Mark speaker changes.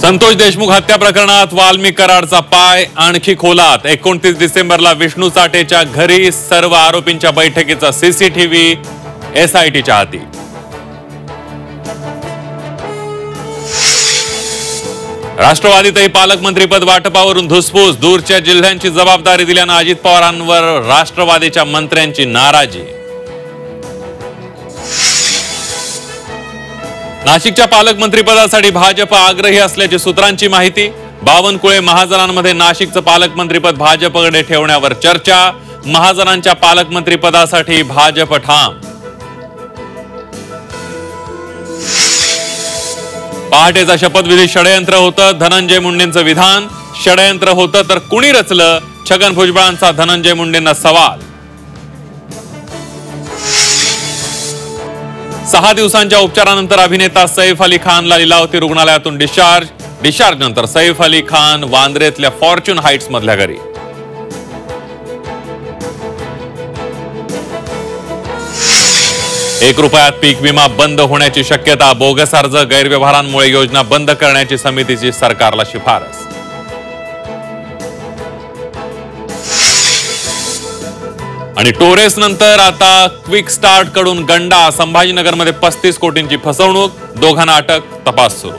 Speaker 1: संतोष देशमुख हत्या प्रकरणात वाल्मिक कराडचा पाय आणखी खोलात। 29 डिसेंबरला विष्णू चाटेच्या घरी सर्व आरोपींच्या बैठकीचा सीसीटीव्ही एसआयटीच्या हाती। राष्ट्रवादीतही पालकमंत्रीपद वाटपावरून धुसफूस। दूरच्या जिल्ह्यांची जबाबदारी दिल्याने अजित पवारांवर राष्ट्रवादीच्या मंत्र्यांची नाराजी। नाशिकच्या पालकमंत्रीपदासाठी भाजप आग्रही असल्याची सूत्रांची माहिती। बावनकुळे महाजनांमध्ये नाशिकचं पालकमंत्रीपद भाजपकडे ठेवण्यावर चर्चा। महाजनांच्या पालकमंत्रीपदासाठी भाजप ठाम। पहाटेचा शपथविधी षडयंत्र होतं, धनंजय मुंडेंचं विधान। षडयंत्र होतं तर कुणी रचलं? छगन भुजबळांचा धनंजय मुंडेंना सवाल। 6 दिवसांच्या उपचारानंतर अभिनेता सैफ अली खानला लीलावती रुग्णालयातून डिस्चार्ज नंतर सैफ अली खान वांद्रेतल्या फॉर्च्यून हाइट्स मधल्या घरी। ₹1 पीक विमा बंद होण्याची शक्यता। बोगस अर्ज गैरव्यवहारांमुळे योजना बंद करण्याची समितीची सरकारला शिफारस। आणि टोरेस नंतर आता क्विक स्टार्ट कडून गंडा। संभाजीनगरमध्ये 35 कोटींची फसवणूक, दोघांना अटक, तपास सुरू।